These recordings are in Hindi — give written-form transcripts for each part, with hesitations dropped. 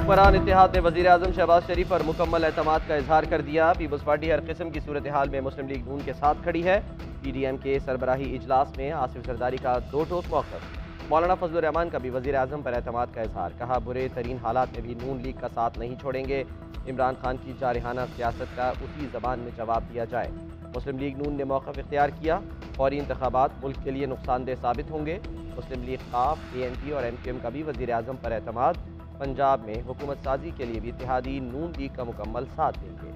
हुक्मरान इत्तेहाद ने वज़ीर आज़म शहबाज शरीफ पर मुकम्मल एतमाद का इजहार कर दिया। पीपल्स पार्टी हर किस्म की सूरत हाल में मुस्लिम लीग नून के साथ खड़ी है। PDM के सरबराही इजलास में आसिफ जरदारी का दो टोक मौक़िफ़। मौलाना फजल रहमान का भी वज़ीर आज़म पर एतमाद का इजहार। कहा, बुरे तरीन हालात में भी नून लीग का साथ नहीं छोड़ेंगे। इमरान खान की जारहाना सियासत का उसी ज़बान में जवाब दिया जाए। मुस्लिम लीग नून ने मौक़िफ़ इख्तियार किया। फौरी इंतखाबात मुल्क के लिए नुकसानदेह साबित होंगे। मुस्लिम लीग ख़ाफ, ANP और MQM का भी वज़ीर आज़म पर एतमाद। पंजाब में हुकूमत साजी के लिए भी इत्तेहादी नून लीग का मुकम्मल साथ देंगे।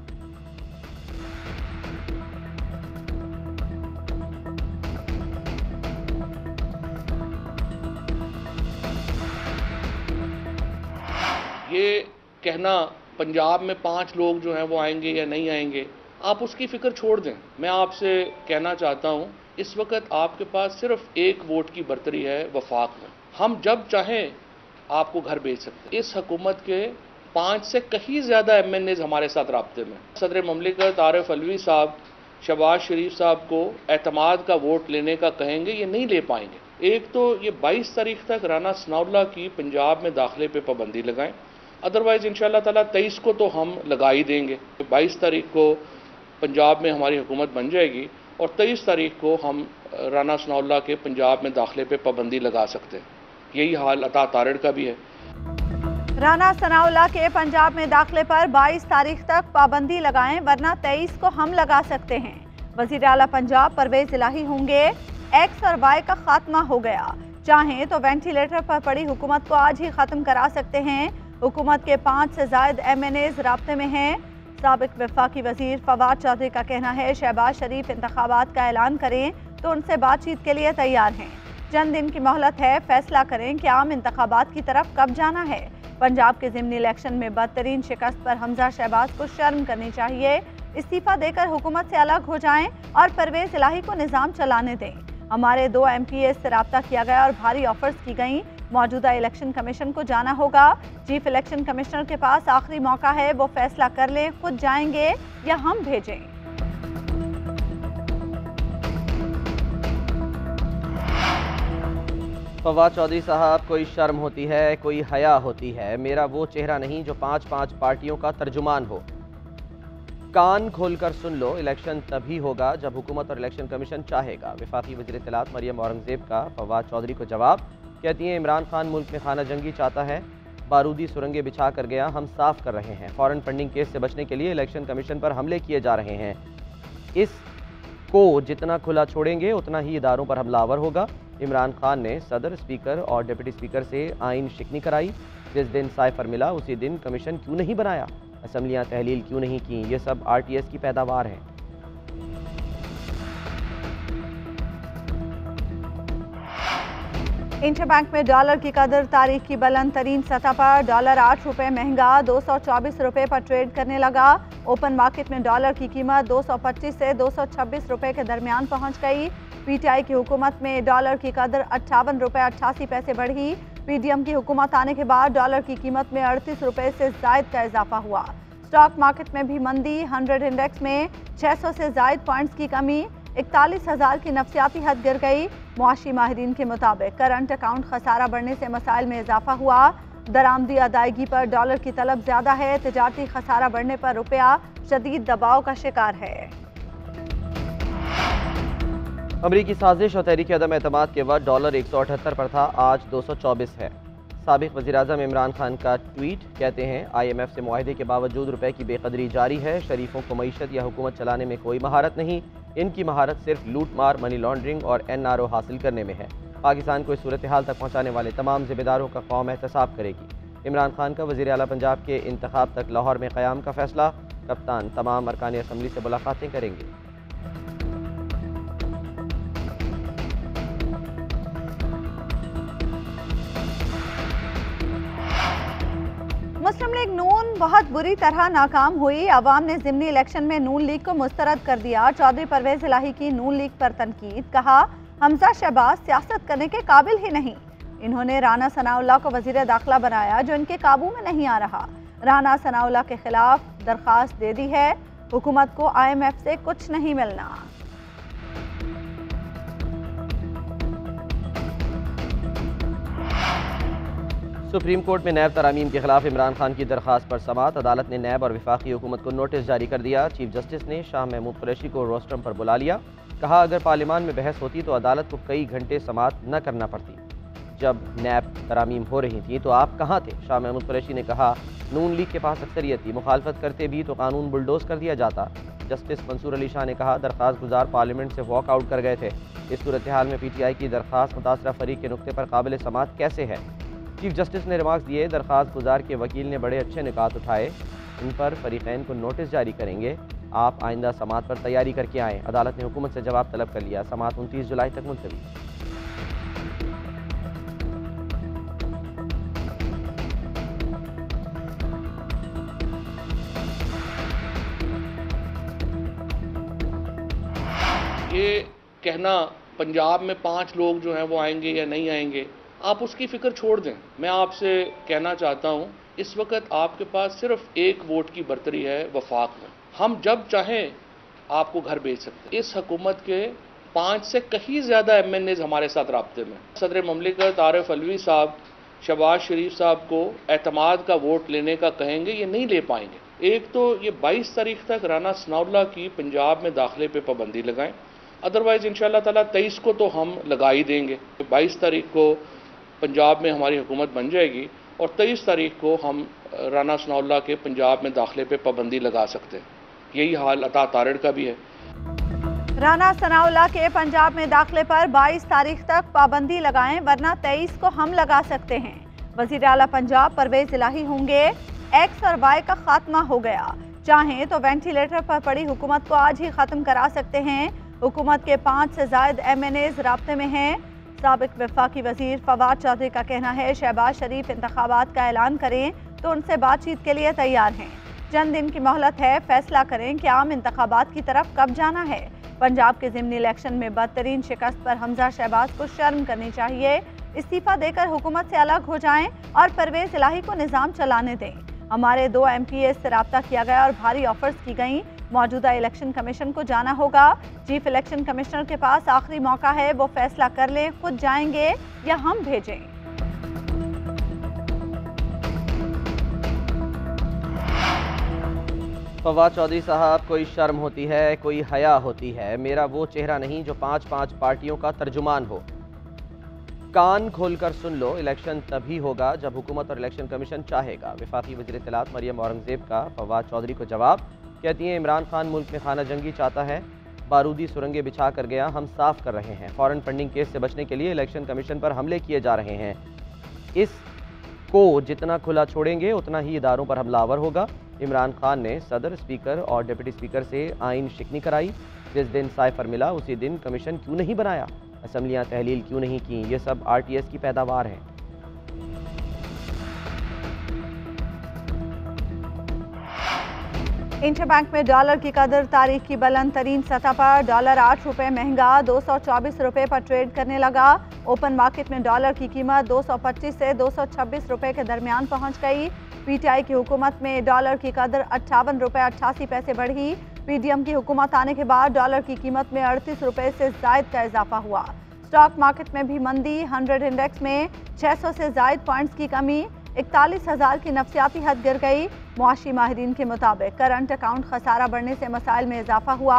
ये कहना पंजाब में 5 लोग जो हैं वो आएंगे या नहीं आएंगे, आप उसकी फ़िक्र छोड़ दें। मैं आपसे कहना चाहता हूँ, इस वक्त आपके पास सिर्फ एक वोट की बर्तरी है वफाक में। हम जब चाहें आपको घर भेज सकते हैं। इस हुकूमत के 5 से कहीं ज़्यादा MNAs हमारे साथ राब्ते में। सदर ममलिकत आरिफ अलवी साहब शहबाज शरीफ साहब को एतमाद का वोट लेने का कहेंगे, ये नहीं ले पाएंगे। एक तो ये 22 तारीख तक राना सनाउल्लाह की पंजाब में दाखिले पे पाबंदी लगाएं, अदरवाइज़ इंशाअल्लाह ताला 23 को तो हम लगा ही देंगे। 22 तारीख को पंजाब में हमारी हुकूमत बन जाएगी और 23 तारीख को हम राना सनाउल्लाह के पंजाब में दाखिले पे पाबंदी लगा सकते हैं। यही हाल अता तारड़ का भी है। राना सनाउल्लाह के पंजाब में दाखिले पर 22 तारीख तक पाबंदी लगाएं, वरना 23 को हम लगा सकते हैं। वज़ीर आला पंजाब परवेज इलाही होंगे। X और Y का खात्मा हो गया। चाहें तो वेंटिलेटर पर पड़ी हुकूमत को आज ही ख़त्म करा सकते हैं। हुकूमत के 5 से ज़ायद MNAs राब्ते में हैं। साबिक वफाकी वज़ीर फवाद चौधरी का कहना है, शहबाज शरीफ इंतखाबात का ऐलान करें तो उनसे बातचीत के लिए तैयार हैं। चंद दिन की मोहलत है, फैसला करें कि आम इंतखाबात की तरफ कब जाना है। पंजाब के ज़िमनी इलेक्शन में बदतरीन शिकस्त पर हमजा शहबाज को शर्म करनी चाहिए। इस्तीफ़ा देकर हुकूमत से अलग हो जाएं और परवेज इलाही को निज़ाम चलाने दें। हमारे 2 MPs से रब्ता किया गया और भारी ऑफर्स की गई। मौजूदा इलेक्शन कमीशन को जाना होगा। चीफ इलेक्शन कमिश्नर के पास आखिरी मौका है, वो फैसला कर लें, खुद जाएंगे या हम भेजें। फवाद चौधरी साहब, कोई शर्म होती है, कोई हया होती है। मेरा वो चेहरा नहीं जो 5-5 पार्टियों का तर्जुमान हो। कान खोलकर सुन लो, इलेक्शन तभी होगा जब हुकूमत और इलेक्शन कमीशन चाहेगा। वफाकी वज़ीर इत्तलात मरियम औरंगज़ेब का फवाद चौधरी को जवाब। कहती हैं, इमरान खान मुल्क में खाना जंगी चाहता है, बारूदी सुरंगें बिछा कर गया, हम साफ कर रहे हैं। फॉरेन फंडिंग केस से बचने के लिए इलेक्शन कमीशन पर हमले किए जा रहे हैं। इसको जितना खुला छोड़ेंगे उतना ही इदारों पर हमलावर होगा। इमरान खान ने सदर, स्पीकर और डिप्टी स्पीकर से आइन शिकनी कराई। जिस दिन साइफर मिला उसी दिन कमीशन क्यों नहीं बनाया, असम्बलियाँ तहलील क्यों नहीं की, ये सब RTS की पैदावार है। इंटरबैंक में डॉलर की कदर तारीख की बुलंद तरीन सतह पर। डॉलर 8 रुपये महंगा 224 रुपये पर ट्रेड करने लगा। ओपन मार्केट में डॉलर की कीमत 225 से 226 रुपये के दरमियान पहुंच गई। PTI की हुकूमत में डॉलर की कदर 58 रुपये 88 पैसे बढ़ी। PDM की हुकूमत आने के बाद डॉलर की कीमत में 38 रुपये से जायद का इजाफा हुआ। स्टॉक मार्केट में भी मंदी। 100 इंडेक्स में 600 से जायद पॉइंट्स की कमी। 41,000 की नफसियाती हद गिर गई। मुआशी माहिरीन के मुताबिक करंट अकाउंट खसारा बढ़ने से मसाइल में इजाफा हुआ। दरामदी अदायगी पर डॉलर की तलब ज्यादा है। तिजारती खसारा बढ़ने पर रुपया शदीद दबाव का शिकार है। अमरीकी साजिश और तहरीक अदम एतमाद के वक्त डॉलर 178 पर था, आज 224 है। साबिक वज़ीर-ए-आज़म इमरान खान का ट्वीट। कहते हैं, IMF से मुआहदे के बावजूद रुपए की बेकदरी जारी है। शरीफों को मईशत या हुकूमत चलाने में कोई महारत नहीं, इनकी महारत सिर्फ लूट मार, मनी लॉन्ड्रिंग और NRO हासिल करने में है। पाकिस्तान को इस सूरत हाल तक पहुँचाने वाले तमाम जिम्मेदारों का कौम एहतसाब करेगी। इमरान खान का वज़ीर आला पंजाब के इंतखाब तक लाहौर में क़याम का फैसला। कप्तान तमाम अरकान असम्बली से मुलाकातें करेंगे। मुस्लिम लीग नून बहुत बुरी तरह नाकाम हुई। अवाम ने ज़िमनी इलेक्शन में नून लीग को मुस्तरद कर दिया। चौधरी परवेज इलाही की नून लीग पर तनकीद। कहा, हमजा शहबाज सियासत करने के काबिल ही नहीं। इन्होंने राना सनाउल्लाह को वज़ीर दाखिला बनाया जो इनके काबू में नहीं आ रहा। राना सनाउल्लाह के खिलाफ दरख्वास्त दे दी है। हुकूमत को IMF से कुछ नहीं मिलना। सुप्रीम कोर्ट में नैब तरामीम के खिलाफ इमरान खान की दरख्वास्त पर समाअत। अदालत ने नैब और वफाकी हुकूमत को नोटिस जारी कर दिया। चीफ जस्टिस ने शाह महमूद कुरैशी को रोस्ट्रम पर बुला लिया। कहा, अगर पार्लियामान में बहस होती तो अदालत को कई घंटे समाअत न करना पड़ती। जब नैब तरामीम हो रही थी तो आप कहाँ थे? शाह महमूद कुरैशी ने कहा, नून लीग के पास अक्सरियत थी, मुखालफत करते भी तो कानून बुलडोज कर दिया जाता। जस्टिस मंसूर अली शाह ने कहा, दरख्वास्त गुजार पार्लियामेंट से वॉक आउट कर गए थे। इस सूरत हाल में PTI की दरख्वास्त मुतासरा फरीक के नुक्ते पर काबिल समाअत कैसे है? चीफ जस्टिस ने रिमार्क्स दिए, दरख्वास्त गुजार के वकील ने बड़े अच्छे निकात उठाए, इन पर फरीकैन को नोटिस जारी करेंगे। आप आइंदा समाअत पर तैयारी करके आएँ। अदालत ने हुकूमत से जवाब तलब कर लिया। समाअत 29 जुलाई तक मुलतवी। ये कहना पंजाब में 5 लोग जो हैं वो आएंगे या नहीं आएंगे, आप उसकी फ़िक्र छोड़ दें। मैं आपसे कहना चाहता हूँ, इस वक्त आपके पास सिर्फ एक वोट की बर्तरी है वफाक में। हम जब चाहें आपको घर भेज सकते हैं। इस हुकूमत के 5 से कहीं ज़्यादा MNAs हमारे साथ राब्ते में। सदर ममलिकत आरिफ अलवी साहब शहबाज शरीफ साहब को एतमाद का वोट लेने का कहेंगे, ये नहीं ले पाएंगे। एक तो ये 22 तारीख तक राना सनाउल्लाह की पंजाब में दाखिले पे पाबंदी लगाएं, अदरवाइज इंशाल्लाह ताला 23 को तो हम लगा ही देंगे। 22 तारीख को पंजाब में हमारी हुकूमत बन जाएगी और 23 तारीख को हम राना सनाउल्लाह के पंजाब में दाखिले पे पाबंदी लगा सकते हैं। यही हाल अता तारड़ का भी है। राना सनाउल्लाह के पंजाब में दाखिले पर 22 तारीख तक पाबंदी लगाएं, वरना 23 को हम लगा सकते हैं। वज़ीर आला पंजाब परवेज इलाही होंगे। X और Y का खात्मा हो गया। चाहें तो वेंटिलेटर पर पड़ी हुकूमत को आज ही खत्म करा सकते हैं। हुकूमत के 5 से ज़ायद MNAs राब्ते में हैं। साबिक वफाकी वजीर फवाद चौधरी का कहना है, शहबाज शरीफ इंतखाबात का ऐलान करें तो उनसे बातचीत के लिए तैयार हैं। चंद दिन की मोहलत है, फैसला करें कि आम इंतखाबात की तरफ कब जाना है। पंजाब के ज़िमनी इलेक्शन में बदतरीन शिकस्त पर हमजा शहबाज को शर्म करनी चाहिए। इस्तीफा देकर हुकूमत से अलग हो जाएं और परवेज इलाही को निज़ाम चलाने दें। हमारे 2 MPAs से रब्ता किया गया और भारी ऑफर्स की गई। मौजूदा इलेक्शन कमीशन को जाना होगा। चीफ इलेक्शन कमिश्नर के पास आखिरी मौका है, वो फैसला कर लें, खुद जाएंगे या हम भेजें। फवाद चौधरी साहब, कोई शर्म होती है, कोई हया होती है। मेरा वो चेहरा नहीं जो 5-5 पार्टियों का तर्जुमान हो। कान खोलकर सुन लो, इलेक्शन तभी होगा जब हुकूमत और इलेक्शन कमीशन चाहेगा। वफाकी वज़ीर इत्तलात मरियम औरंगज़ेब का फवाद चौधरी को जवाब। कहती हैं, इमरान खान मुल्क में खाना जंगी चाहता है, बारूदी सुरंगें बिछा कर गया, हम साफ कर रहे हैं। फॉरेन फंडिंग केस से बचने के लिए इलेक्शन कमीशन पर हमले किए जा रहे हैं। इसको जितना खुला छोड़ेंगे उतना ही इदारों पर हमलावर होगा। इमरान खान ने सदर, स्पीकर और डिप्टी स्पीकर से आइन शिकनी कराई। जिस दिन साइफर मिला उसी दिन कमीशन क्यों नहीं बनाया, असम्बलियाँ तहलील क्यों नहीं की, ये सब RTS की पैदावार है। इंटरबैंक में डॉलर की कदर तारीख की बुलंद तरीन सतह पर। डॉलर 8 रुपये महंगा 224 रुपये पर ट्रेड करने लगा। ओपन मार्केट में डॉलर की कीमत 225 से 226 रुपये के दरमियान पहुंच गई। PTI की हुकूमत में डॉलर की कदर 58 रुपये 88 पैसे बढ़ी। PDM की हुकूमत आने के बाद डॉलर की कीमत में 38 रुपये से जायद का इजाफा हुआ। स्टॉक मार्केट में भी मंदी। 100 इंडेक्स में 600 से जायद पॉइंट्स की कमी। 41,000 की नफसियाती हद गिर गई। मुआशी माहिरीन के मुताबिक करंट अकाउंट खसारा बढ़ने से मसाइल में इजाफा हुआ।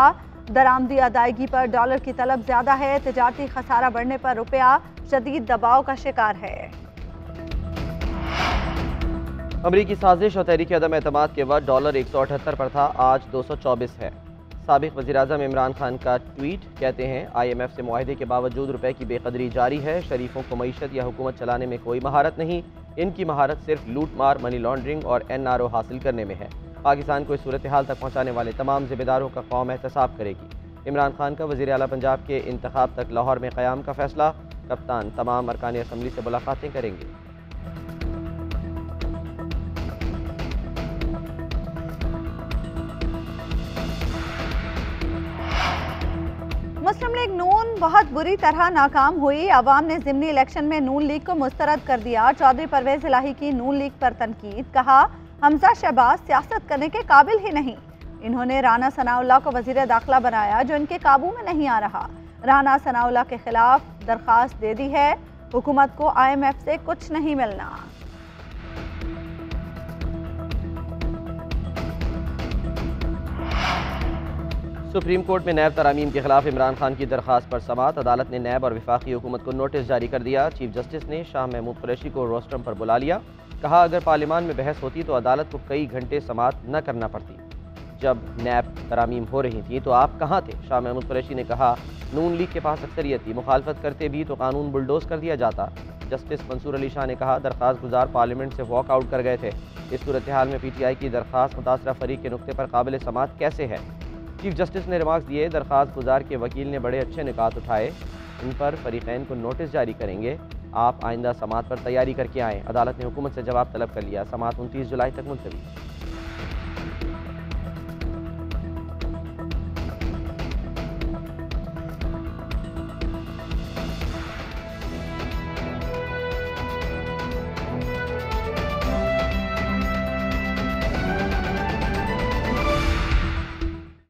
दरामदी अदायगी पर डॉलर की तलब ज्यादा है। तिजारती खसारा बढ़ने पर रुपया शदीद दबाव का शिकार है। अमरीकी साजिश और तहरीक अदम एतमाद के वक्त डॉलर 178 पर था, आज 224 है। साबिक वज़ीर-ए-आज़म इमरान खान का ट्वीट। कहते हैं, IMF से मुआहदे के बावजूद रुपए की बेकदरी जारी है। शरीफों को मईशत या हुकूमत चलाने में कोई महारत नहीं, इनकी महारत सिर्फ लूट मार, मनी लॉन्ड्रिंग और NRO हासिल करने में है। पाकिस्तान को इस सूरत हाल तक पहुँचाने वाले तमाम जिम्मेदारों का कौम एहतसाब करेगी। इमरान खान का वज़ीर आला पंजाब के इंतखाब तक लाहौर में क़याम का फैसला। कप्तान तमाम अरकान असम्बली से मुलाकातें करेंगे। मुस्लिम लीग नून बहुत बुरी तरह नाकाम हुई। अवाम ने ज़िमनी इलेक्शन में नून लीग को मुस्तरद कर दिया। चौधरी परवेज इलाही की नून लीग पर तनकीद। कहा, हमजा शहबाज सियासत करने के काबिल ही नहीं। इन्होंने राना सनाउल्लाह को वज़ीर दाखिला बनाया जो इनके काबू में नहीं आ रहा। राना सनाउल्लाह के खिलाफ दरख्वास्त दे दी है। हुकूमत को IMF से कुछ नहीं मिलना। सुप्रीम कोर्ट में नैब तरामीम के खिलाफ इमरान खान की दरख्वास्त पर समाअत। अदालत ने नैब और वफाकी हुकूमत को नोटिस जारी कर दिया। चीफ जस्टिस ने शाह महमूद कुरैशी को रोस्टरम पर बुला लिया। कहा, अगर पार्लियामान में बहस होती तो अदालत को कई घंटे समाअत न करना पड़ती। जब नैब तरामीम हो रही थी तो आप कहाँ थे? शाह महमूद कुरैशी ने कहा, नून लीग के पास अक्सरियत थी, मुखालफत करते भी तो कानून बुलडोज कर दिया जाता। जस्टिस मंसूर अली शाह ने कहा, दरख्वास्त गुजार पार्लियामेंट से वॉक आउट कर गए थे। इस सूरत हाल में PTI की दरख्वास्त मुतासरा फरीक के नुक्ते पर काबिल समाअत कैसे है? चीफ जस्टिस ने रिमार्क्स दिए, दरख्वास्त गुजार के वकील ने बड़े अच्छे निकात उठाए, इन पर फरीकैन को नोटिस जारी करेंगे। आप आइंदा समाअत पर तैयारी करके आएँ। अदालत ने हुकूमत से जवाब तलब कर लिया। समाअत 29 जुलाई तक मुलतवी।